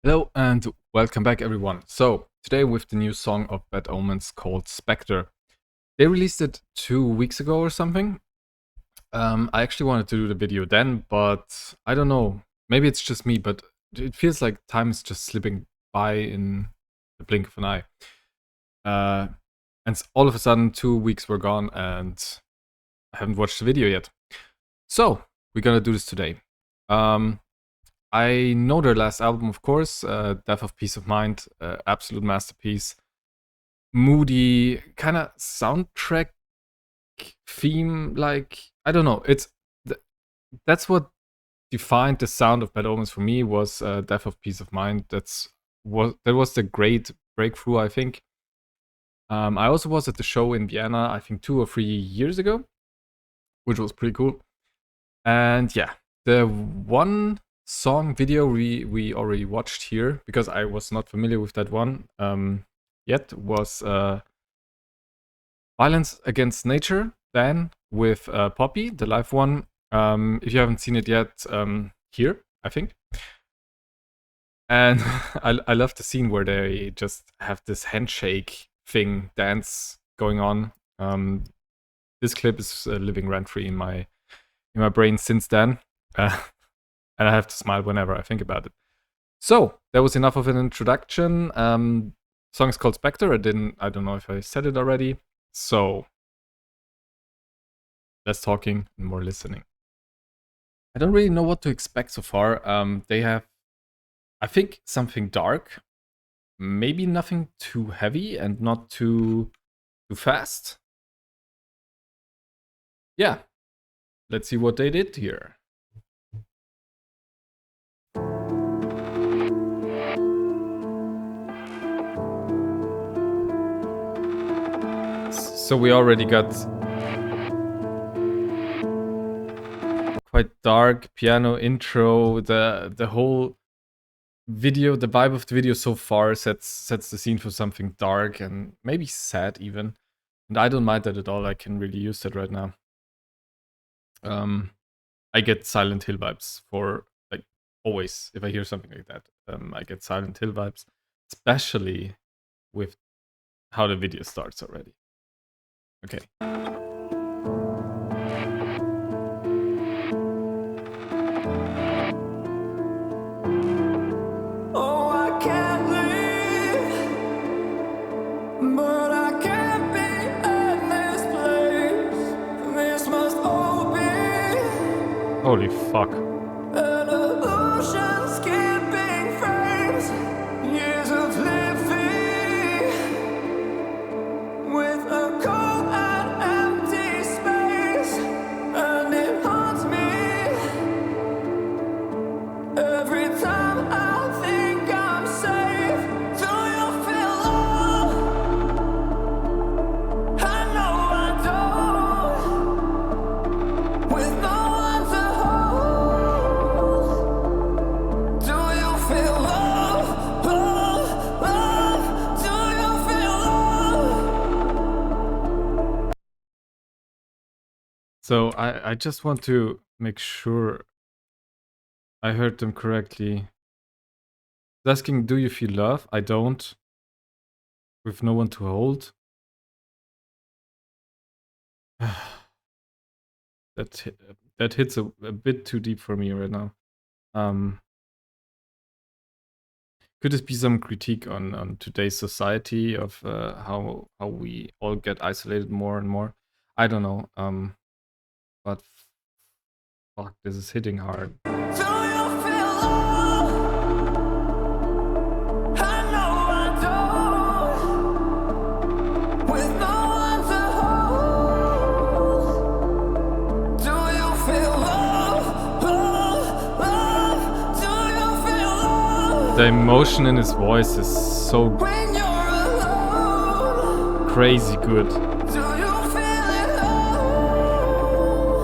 Hello and welcome back, everyone. So, today with the new song of Bad Omens called Spectre. They released it 2 weeks ago or something. I actually wanted to do the video then, but I don't know. Maybe it's just me, but it feels like time is just slipping by in the blink of an eye. And all of a sudden, 2 weeks were gone and I haven't watched the video yet. So, we're gonna do this today. I know their last album, of course, Death of Peace of Mind, absolute masterpiece. Moody, kind of soundtrack theme, like, I don't know. That's what defined the sound of Bad Omens for me, was Death of Peace of Mind. That was the great breakthrough, I think. I also was at the show in Vienna, I think 2 or 3 years ago, which was pretty cool. And yeah, the one song video we already watched here, because I was not familiar with that one yet, was Violence Against Nature, then with Poppy, the live one. If you haven't seen it yet, here, I think. And I love the scene where they just have this handshake thing, dance going on. This clip is living rent-free in my brain since then. And I have to smile whenever I think about it. So, that was enough of an introduction. Song is called Spectre. I don't know if I said it already. So, less talking and more listening. I don't really know what to expect so far. They have, I think, something dark. Maybe nothing too heavy and not too fast. Yeah. Let's see what they did here. So we already got quite dark piano intro. The whole video, the vibe of the video so far sets the scene for something dark and maybe sad even. And I don't mind that at all. I can really use that right now. I get Silent Hill vibes for, like, always. If I hear something like that, I get Silent Hill vibes, especially with how the video starts already. Okay. Oh, I can't leave, but I can't be in this place. This must all be Holy fuck. an illusion, skipping frames, years of living with a cold and empty space, and it haunts me every time I think I'm safe. Do you feel love? I know I don't, with no one to hold. Do you feel love? Love, love? Do you feel love? So I just want to make sure I heard them correctly. It's asking, do you feel love? I don't. With no one to hold. That hits a bit too deep for me right now. Could this be some critique on today's society of how we all get isolated more and more? I don't know. But fuck, this is hitting hard. Do you feel love? I know I don't, with no one to hold. Do you feel love? Love, love? Do you feel love? The emotion in his voice is so When you're alone, crazy good. do you feel it all?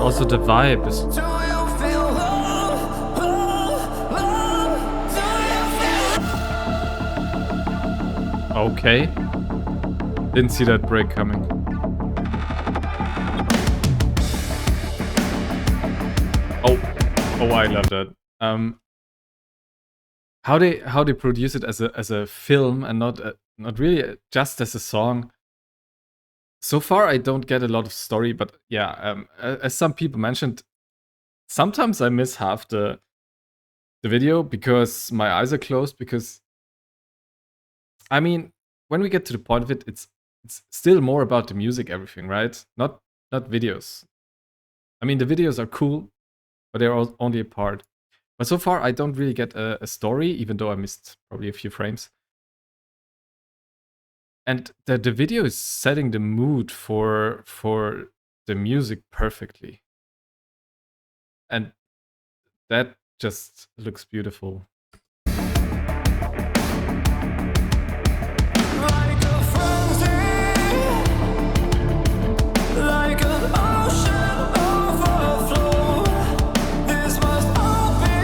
Also the vibe is Do you feel love? Love, love? Do you feel okay. Didn't see that break coming. Oh, I love that. how they produce it as a film and not really just as a song. So far, I don't get a lot of story, but yeah, as some people mentioned, sometimes I miss half the video because my eyes are closed. Because I mean, when we get to the point of it, it's still more about the music, everything, right? Not videos. I mean, the videos are cool, but they're only a part. But so far, I don't really get a story, even though I missed probably a few frames. And the video is setting the mood for the music perfectly. And that just looks beautiful. Like a frenzy, like an ocean overflow. This must all be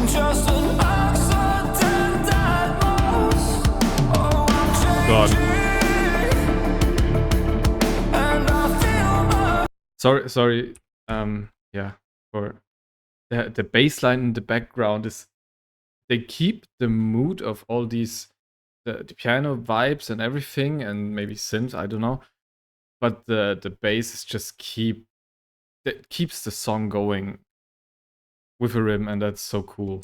just an accident at most. Oh, I'm God. changing, and I feel Sorry. Yeah, for the bass line in the background is, they keep the mood of all these the piano vibes and everything, and maybe synth, I don't know. But the bass is just that keeps the song going with a rhythm, and that's so cool.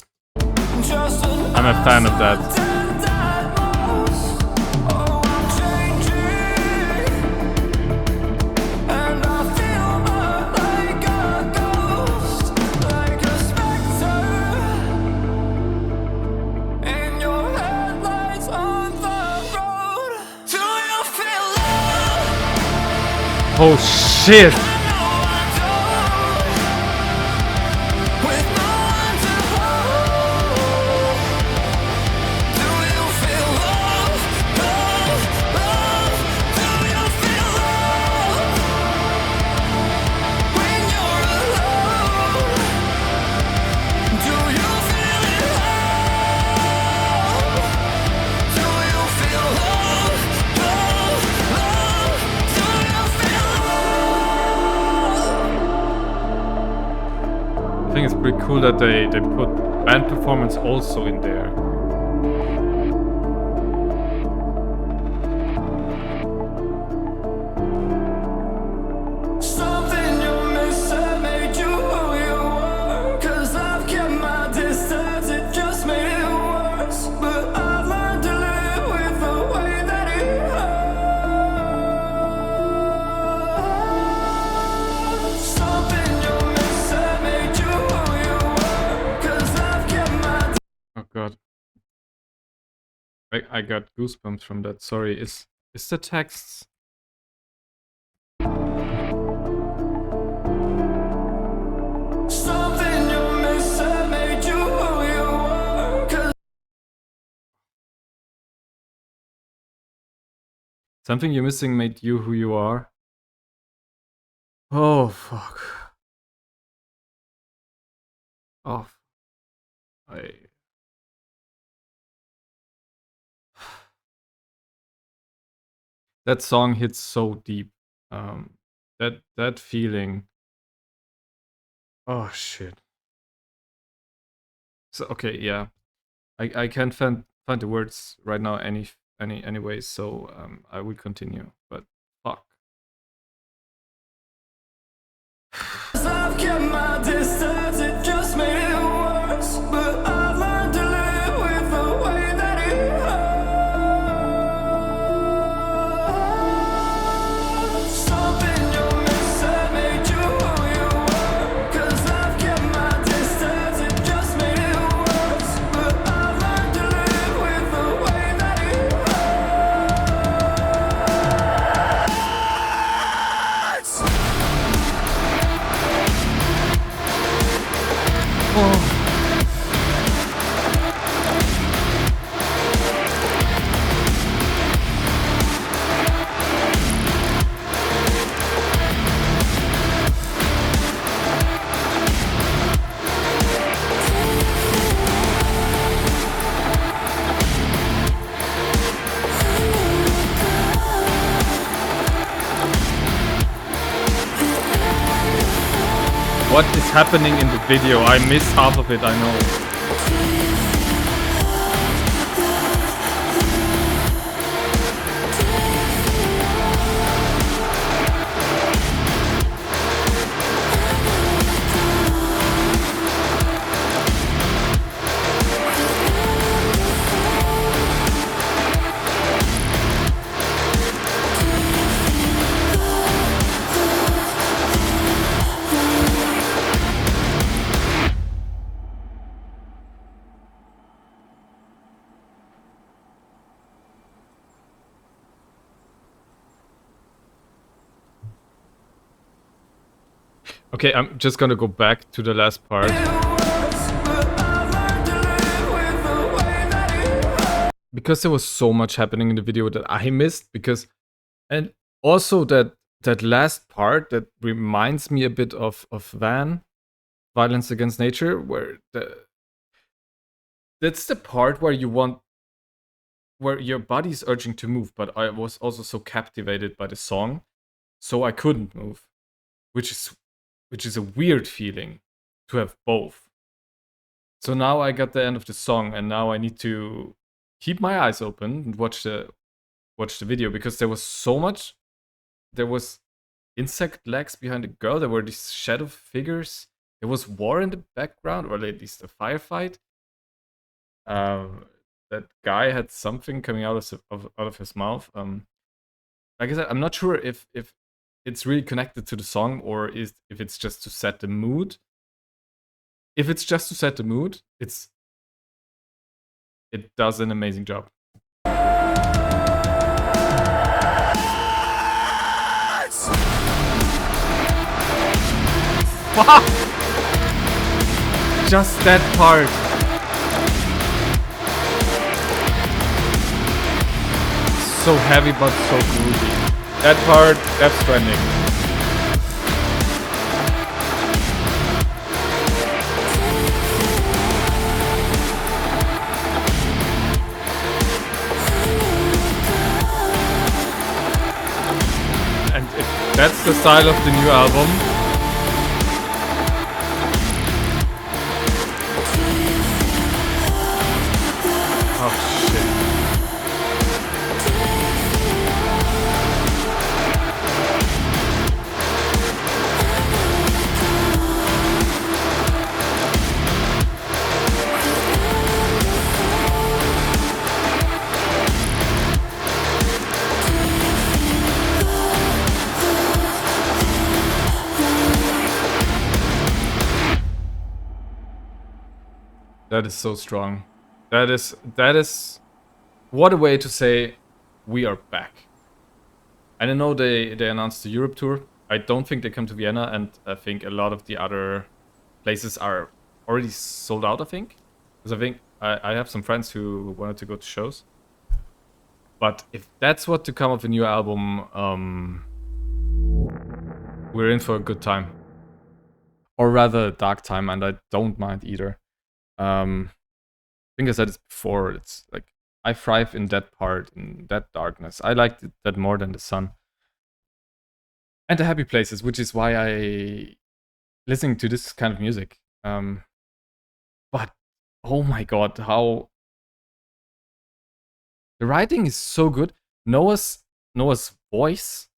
just an I'm a fan of that. accident at most. Oh, I'm changing, and I feel like a ghost, like a specter in your headlights on the road. Do you feel love? Oh shit! I know I don't. With no one to hold. Do you feel love? Love, love. Do you feel love? When you're alone. Do you feel it love? Do you feel love? Love, love. Do you feel love? I think it's pretty cool that they put band performance also in there. Something you missing made you who you were. 'Cause I've kept my distance, it just made it worse. But I've learned to live with the way that it hurts. Something you missing made you who you were. 'Cause I've kept my Oh god. I got goosebumps from that. Sorry, is the text? something you missing made you who you were. 'Cause Something you're missing made you who you are. Oh fuck. Oh. That song hits so deep. That feeling. Oh shit. So okay, yeah. I can't find the words right now anyway, so I will continue. But fuck. I've kept my distance, it just made it worse. But I've learned to live with the way that it hurts. Something you missing made you who you were. 'Cause I've kept my distance, it just made it worse. But I've learned to live with the way that it hurts. What is happening in the video? I miss half of it, I know. Okay, I'm just gonna go back to the last part. Because there was so much happening in the video that I missed, and also that last part that reminds me a bit of Van, Violence Against Nature, where that's the part where your body's urging to move, but I was also so captivated by the song, so I couldn't move, which is a weird feeling to have both. So now I got the end of the song, and now I need to keep my eyes open and watch the video, because there was so much. There was insect legs behind the girl. There were these shadow figures. There was war in the background, or at least a firefight. That guy had something coming out of his mouth. Like I said, I'm not sure if it's really connected to the song, or if it's just to set the mood. If it's just to set the mood, it does an amazing job. Just that part. So heavy but so groovy. That part, Death Stranding. And if that's the style of the new album, oh shit. That is so strong. That is what a way to say we are back. And I know they announced the Europe tour. I don't think they come to Vienna, and I think a lot of the other places are already sold out, I think. Because I think I have some friends who wanted to go to shows. But if that's what to come of a new album, we're in for a good time. Or rather, a dark time, and I don't mind either. I think I said this before, it's like I thrive in that part, in that darkness. I like that more than the sun. And the happy places, which is why I listening to this kind of music. But oh my god, how the writing is so good. Noah's voice,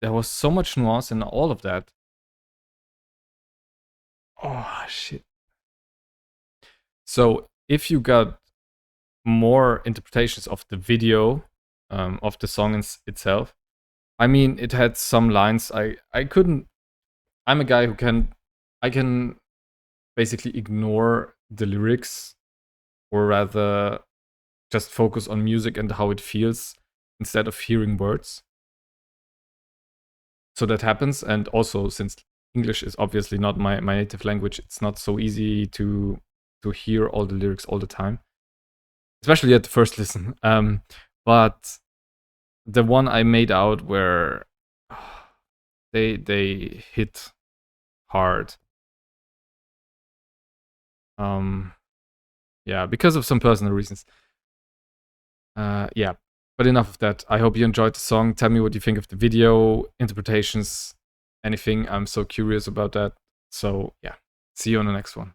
there was so much nuance in all of that. Oh shit. So if you got more interpretations of the video, of the song itself, I mean, it had some lines I couldn't. I'm a guy who I can basically ignore the lyrics, or rather just focus on music and how it feels instead of hearing words. So that happens, and also since English is obviously not my native language, it's not so easy to hear all the lyrics all the time, especially at the first listen. But the one I made out where they hit hard. Yeah, because of some personal reasons. Yeah, but enough of that. I hope you enjoyed the song. Tell me what you think of the video, interpretations, anything. I'm so curious about that. So yeah, see you on the next one.